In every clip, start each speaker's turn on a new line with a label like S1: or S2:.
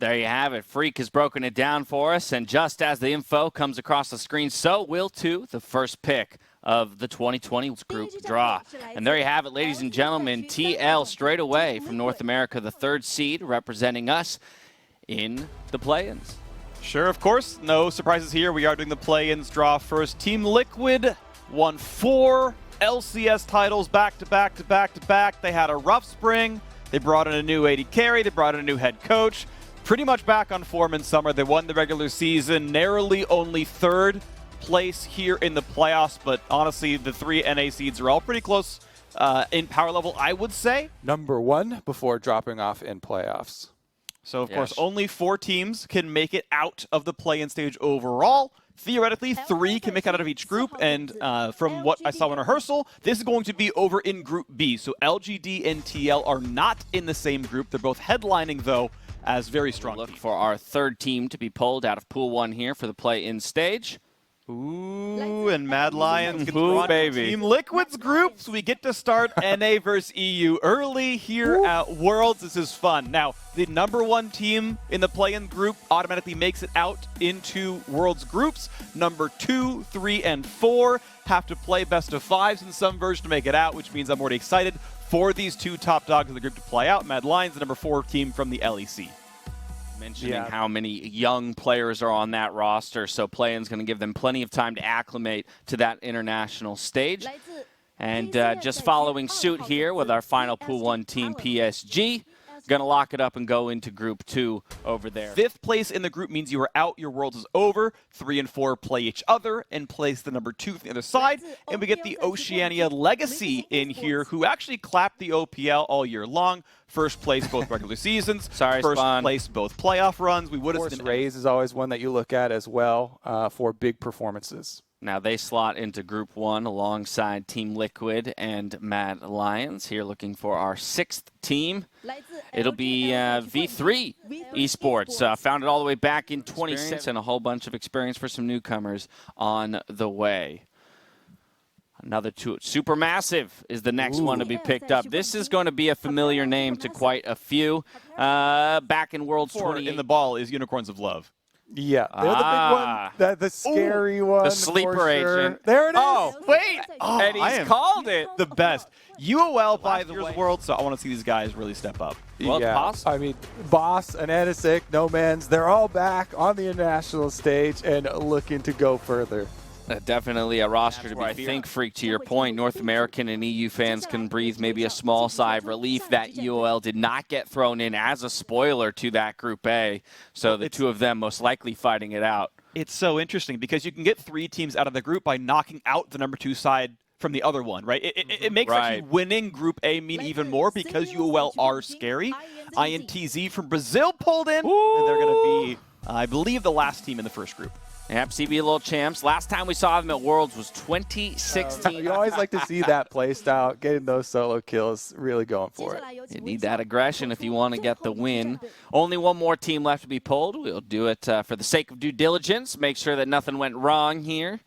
S1: There you have it. Freak has broken it down for us, and just as the info comes across the screen, so will too the first pick of the 2020 group draw. And there you have it, ladies and gentlemen. TL straight away from North America, the 3rd seed, representing us in the play-ins.
S2: Sure, of course. No surprises here. We are doing the play-ins draw first. Team Liquid won 4 LCS titles back to back to back to back. They had a rough spring. They brought in a new AD carry. They brought in a new head coach. Pretty much back on form in summer. They won the regular season, narrowly only 3rd place here in the playoffs, but honestly, the 3 NA seeds are all pretty close in power level, I would say.
S3: Number 1 before dropping off in playoffs.
S2: So, of course, only 4 teams can make it out of the play-in stage overall. Theoretically, 3 can make it out of each group, and from what I saw in rehearsal, this is going to be over in Group B. So LGD and TL are not in the same group. They're both headlining, though, as very strong
S1: Look
S2: teams.
S1: for our 3rd team to be pulled out of Pool 1 here for the play-in stage.
S2: Ooh, and Mad Lions get
S1: Ooh,
S2: drawn to
S1: baby.
S2: Team Liquid's groups. We get to start NA versus EU early here at Worlds. This is fun. Now, the number 1 team in the play-in group automatically makes it out into Worlds groups. Number 2, 3, and 4 have to play best of 5s in some version to make it out, which means I'm already excited for these 2 top dogs in the group to play out. Mad Lions, the number 4 team from the LEC.
S1: Mentioning how many young players are on that roster, so play-in's going to give them plenty of time to acclimate to that international stage. And just following suit here with our final Pool 1 team, PSG. Going to lock it up and go into Group 2 over there.
S2: 5th place in the group means you are out. Your Worlds is over. 3 and 4 play each other and place the number 2 from the other side. And we get the Oceania Legacy in here, who actually clapped the OPL all year long. 1st place both regular seasons.
S1: Sorry,
S2: 1st
S1: Spawn.
S2: place both playoff runs. We would have
S3: Force Raise is always one that you look at as well for big performances.
S1: Now they slot into Group 1 alongside Team Liquid and Mad Lions. Here looking for our 6th team. It'll be V3 Esports, founded all the way back in 2016, and a whole bunch of experience for some newcomers on the way. Another 2. Supermassive is the next one to be picked up. This is going to be a familiar name to quite a few. Back in Worlds 20
S2: in the ball is Unicorns of Love.
S3: Yeah, they're the big one, the scary one.
S1: The sleeper
S3: for sure.
S1: agent.
S3: There it is.
S1: Oh, wait. And he's called it.
S2: The best. UOL by the year's World, so I want to see these guys really step up.
S1: Well,
S3: yeah,
S1: Boss.
S3: I mean, Boss and FNATIC, No Man's, they're all back on the international stage and looking to go further.
S1: Definitely a roster to be think freak. To your point, North American and EU fans can breathe maybe a small sigh of relief that UOL did not get thrown in as a spoiler to that Group A. So the 2 of them most likely fighting it out.
S2: It's so interesting because you can get 3 teams out of the group by knocking out the number 2 side from the other one, right? It makes actually winning Group A mean even more because UOL are scary. INTZ from Brazil pulled in, and they're going to be, I believe, the last team in the first group.
S1: Yep, CBLOL champs. Last time we saw them at Worlds was 2016.
S3: You always like to see that play style, getting those solo kills, really going for it.
S1: You need that aggression if you want to get the win. Only 1 more team left to be pulled. We'll do it for the sake of due diligence, make sure that nothing went wrong here.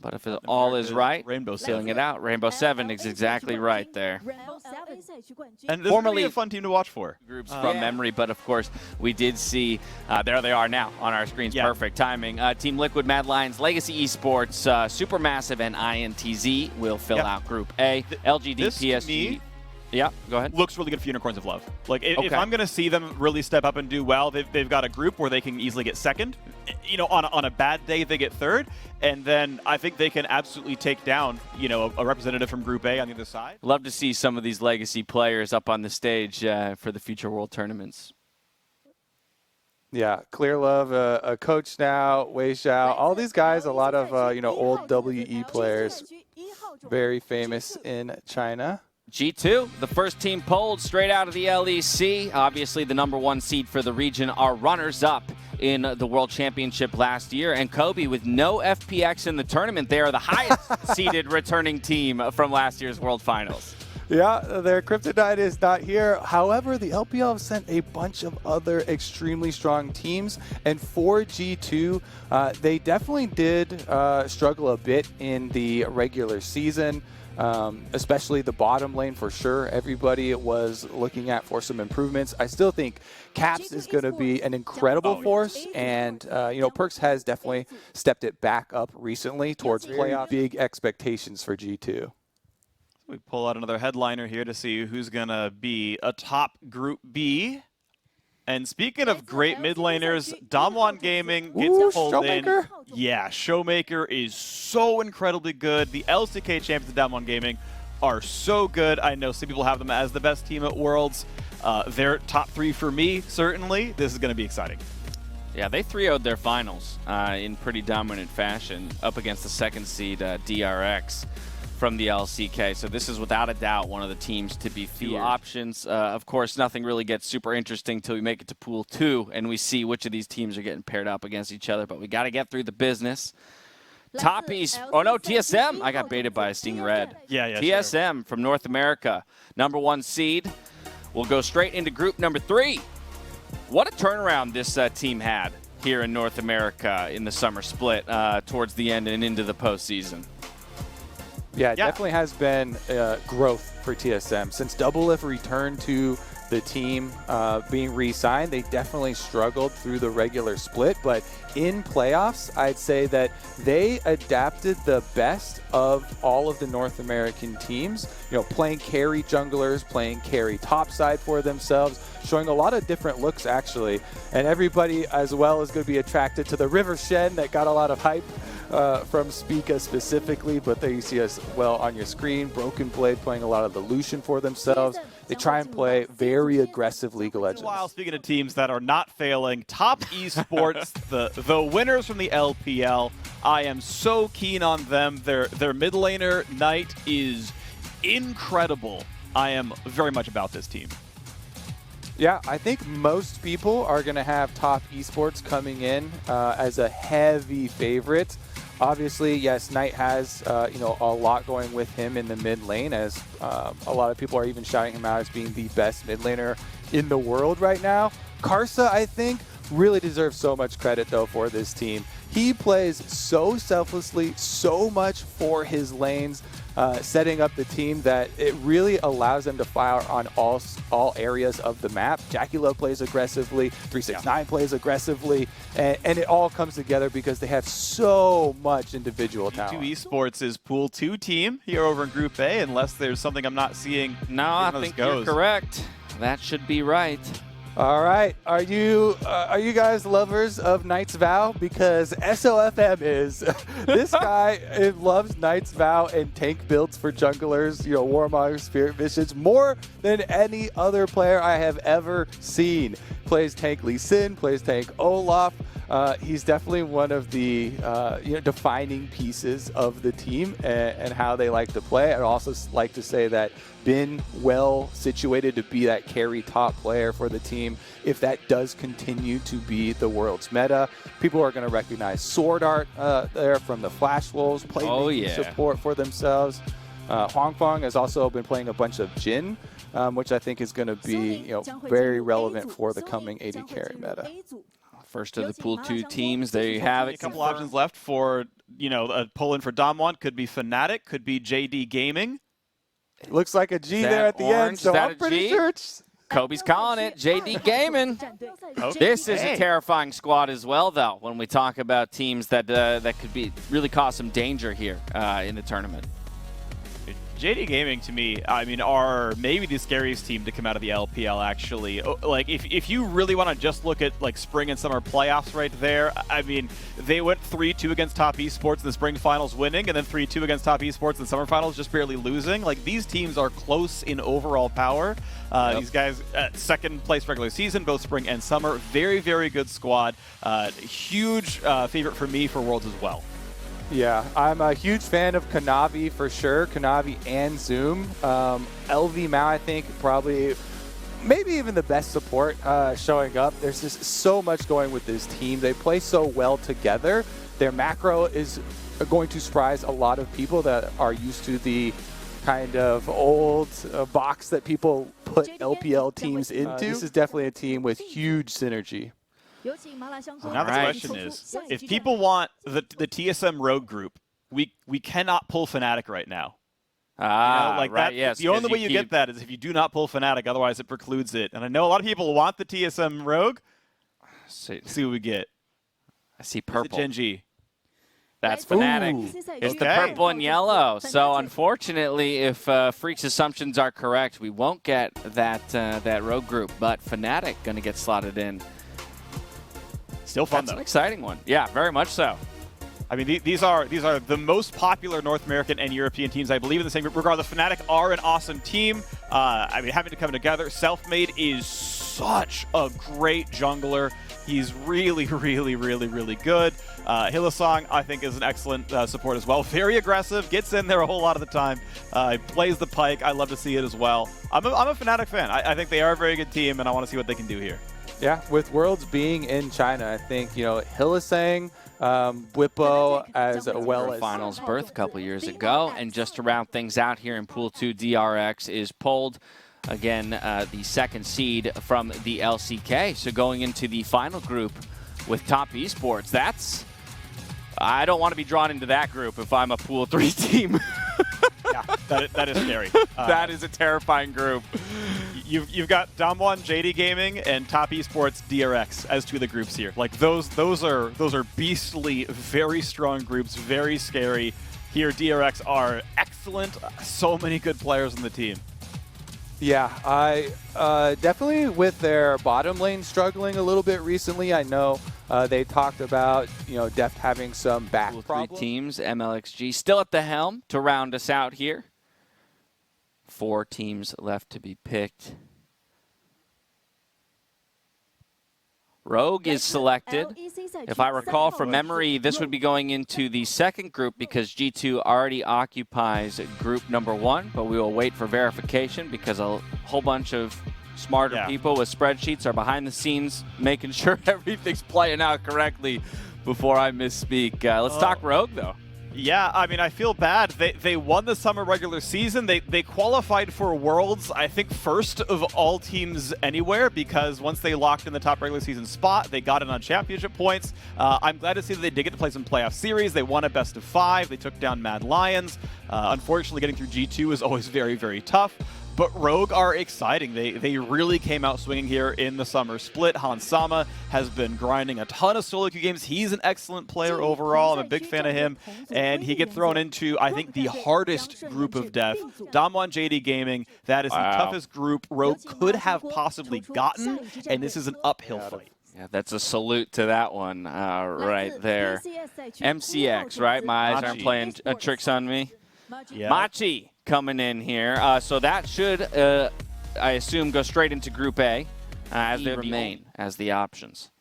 S1: But if it all is right,
S2: Rainbow
S1: sealing it out. Rainbow 7 is exactly right there.
S2: And this is a fun team to watch for.
S1: Groups from memory, but of course we did see, there they are now on our screens. Perfect timing. Team Liquid, Mad Lions, Legacy Esports, Supermassive, and INTZ will fill out Group A. LGD, PSG. Yeah, go ahead.
S2: Looks really good for Unicorns of Love. Like, if I'm going to see them really step up and do well, they've got a group where they can easily get 2nd. You know, on a bad day, they get 3rd. And then I think they can absolutely take down, you know, a representative from Group A on the other side.
S1: Love to see some of these legacy players up on the stage for the future World Tournaments.
S3: Yeah, Clear Love, a coach now, Wei Xiao, all these guys, a lot of, you know, old WE players, very famous in China.
S1: G2, the first team pulled straight out of the LEC. Obviously, the number 1 seed for the region are runners-up in the World Championship last year. And Kobe, with no FPX in the tournament, they are the highest-seeded returning team from last year's World Finals.
S3: Yeah, their kryptonite is not here. However, the LPL have sent a bunch of other extremely strong teams. And for G2, they definitely did struggle a bit in the regular season. especially the bottom lane for sure. Everybody was looking at for some improvements. I still think Caps is going to be an incredible force, and you know, Perks has definitely stepped it back up recently towards playoff. Big expectations for G2.
S2: We pull out another headliner here to see who's going to be atop Group B. And speaking of great mid laners, DAMWON Gaming gets pulled in. Yeah, Showmaker is so incredibly good. The LCK champions of DAMWON Gaming are so good. I know some people have them as the best team at Worlds. They're top 3 for me, certainly. This is going to be exciting.
S1: Yeah, they 3-0'd their finals in pretty dominant fashion up against the second seed DRX from the LCK. So this is without a doubt one of the teams to be feared. Few options. Of course, nothing really gets super interesting until we make it to Pool 2 and we see which of these teams are getting paired up against each other. But we got to get through the business. Top East. Oh no, TSM. I got baited by Sting Red.
S2: Yeah,
S1: TSM
S2: sure.
S1: from North America, #1 seed. We'll go straight into group number 3. What a turnaround this team had here in North America in the summer split towards the end and into the postseason.
S3: Yeah, it definitely has been growth for TSM. Since Doublelift returned to the team being re-signed, they definitely struggled through the regular split. But in playoffs, I'd say that they adapted the best of all of the North American teams. You know, playing carry junglers, playing carry topside for themselves, showing a lot of different looks actually. And everybody as well is going to be attracted to the River Shen that got a lot of hype from Spica specifically, but there you see as well on your screen. Broken Blade playing a lot of the Lucian for themselves. They try and play very aggressive League of Legends.
S2: While speaking of teams that are not failing, Top Esports, the winners from the LPL, I am so keen on them. Their mid laner Knight is incredible. I am very much about this team.
S3: Yeah, I think most people are going to have Top Esports coming in as a heavy favorite. Obviously, yes, Knight has you know, a lot going with him in the mid lane, as a lot of people are even shouting him out as being the best mid laner in the world right now. Karsa, I think, really deserves so much credit though for this team. He plays so selflessly, so much for his lanes, setting up the team that it really allows them to fire on all areas of the map. JackieLo plays aggressively, 369 plays aggressively, and it all comes together because they have so much individual talent.
S2: G2 Esports is Pool 2 team here over in Group A, unless there's something I'm not seeing.
S1: No, I think you're correct. That should be right.
S3: All right, are you guys lovers of Knight's Vow? Because SOFM is. This guy loves Knight's Vow and tank builds for junglers, you know, Warmog, Spirit Visions, more than any other player I have ever seen. Plays tank Lee Sin, plays tank Olaf. He's definitely one of the you know, defining pieces of the team and how they like to play. I'd also like to say that been well situated to be that carry top player for the team. If that does continue to be the world's meta, people are going to recognize Sword Art there from the Flash Wolves, playmaking support for themselves. Huang Fong has also been playing a bunch of Jhin, which I think is going to be, you know, very relevant for the coming AD carry meta.
S1: First of the Pool 2 teams, there you have it.
S2: A couple options left for, you know, a pull-in for DAMWON. Could be FNATIC, could be JD Gaming.
S3: It looks like a G there at the end, so I'm pretty sure it's...
S1: Kobe's calling it, JD Gaming. Okay. This is a terrifying squad as well, though, when we talk about teams that could be really cause some danger here in the tournament.
S2: JD Gaming, to me, I mean, are maybe the scariest team to come out of the LPL, actually. Like, if you really want to just look at, like, spring and summer playoffs right there, I mean, they went 3-2 against Top Esports in the spring finals winning, and then 3-2 against Top Esports in the summer finals just barely losing. Like, these teams are close in overall power. These guys, second place regular season, both spring and summer. Very, very good squad. Huge favorite for me for Worlds as well.
S3: Yeah, I'm a huge fan of Kanavi for sure. Kanavi and Zoom. LV Mao, I think, probably maybe even the best support showing up. There's just so much going with this team. They play so well together. Their macro is going to surprise a lot of people that are used to the kind of old box that people put LPL teams into. This is definitely a team with huge synergy.
S2: So now the question is, if people want the TSM Rogue group, we cannot pull FNATIC right now. Like
S1: right,
S2: that,
S1: yes.
S2: the only way you get that is if you do not pull FNATIC, otherwise it precludes it. And I know a lot of people want the TSM Rogue. See what we get.
S1: I see purple.
S2: Gen G.
S1: That's FNATIC. It's the purple and yellow. So unfortunately, if Freak's assumptions are correct, we won't get that Rogue group. But FNATIC going to get slotted in.
S2: Still fun,
S1: That's an exciting one. Yeah, very much so.
S2: I mean, these are the most popular North American and European teams, I believe, in the same group. Regardless, FNATIC are an awesome team. I mean, having to come together. Selfmade is such a great jungler. He's really, really, really, really good. Hylissang, I think, is an excellent support as well. Very aggressive, gets in there a whole lot of the time. Plays the pike. I love to see it as well. I'm a FNATIC fan. I think they are a very good team, and I want to see what they can do here.
S3: Yeah, with Worlds being in China, I think, Hylissang, Bwipo, as well as
S1: finals berth a couple years ago. And just to round things out here in Pool 2, DRX is pulled. Again, the second seed from the LCK. So going into the final group with Top Esports, I don't want to be drawn into that group if I'm a Pool 3 team.
S2: Yeah, that is scary.
S1: That is a terrifying group.
S2: You've got DAMWON, JD Gaming, and Top Esports DRX as two of the groups here. Like those are beastly, very strong groups, very scary. Here, DRX are excellent. So many good players on the team.
S3: Yeah, I definitely with their bottom lane struggling a little bit recently. I know they talked about Deft having some back problems.
S1: 3 teams, MLXG still at the helm to round us out here. 4 teams left to be picked. Rogue is selected. If I recall from memory, this would be going into the second group because G2 already occupies group number 1, but we will wait for verification because a whole bunch of smarter people with spreadsheets are behind the scenes making sure everything's playing out correctly before I misspeak. Let's talk Rogue, though.
S2: Yeah, I mean, I feel bad. They won the summer regular season. They qualified for Worlds, I think, first of all teams anywhere, because once they locked in the top regular season spot, they got it on championship points. I'm glad to see that they did get to play some playoff series. They won a best of 5. They took down Mad Lions. Unfortunately, getting through G2 is always very, very tough. But Rogue are exciting. They really came out swinging here in the summer split. Hansama has been grinding a ton of solo queue games. He's an excellent player overall. I'm a big fan of him. And he gets thrown into, I think, the hardest group of death. DAMWON, JD Gaming, that is the toughest group Rogue could have possibly gotten. And this is an uphill fight.
S1: Yeah, that's a salute to that one right there. MCX, right? My eyes aren't playing tricks on me.
S2: Yeah.
S1: Machi coming in here. So that should, I assume, go straight into Group A as they remain as the options.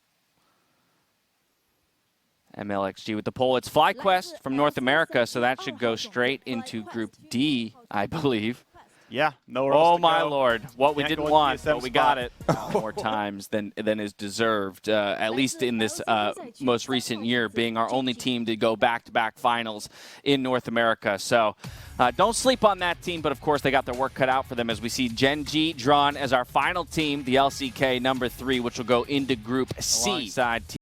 S1: MLXG with the poll. It's FlyQuest from North America, so that should go straight into Group D, I believe.
S2: Yeah, nowhere else to
S1: my
S2: go.
S1: Lord. What we didn't want, but we got it
S2: spot.
S1: more times than is deserved, at least in this most recent year, being our only team to go back-to-back finals in North America. So don't sleep on that team, but of course they got their work cut out for them as we see Gen G drawn as our final team, the LCK number 3, which will go into Group C. Alongside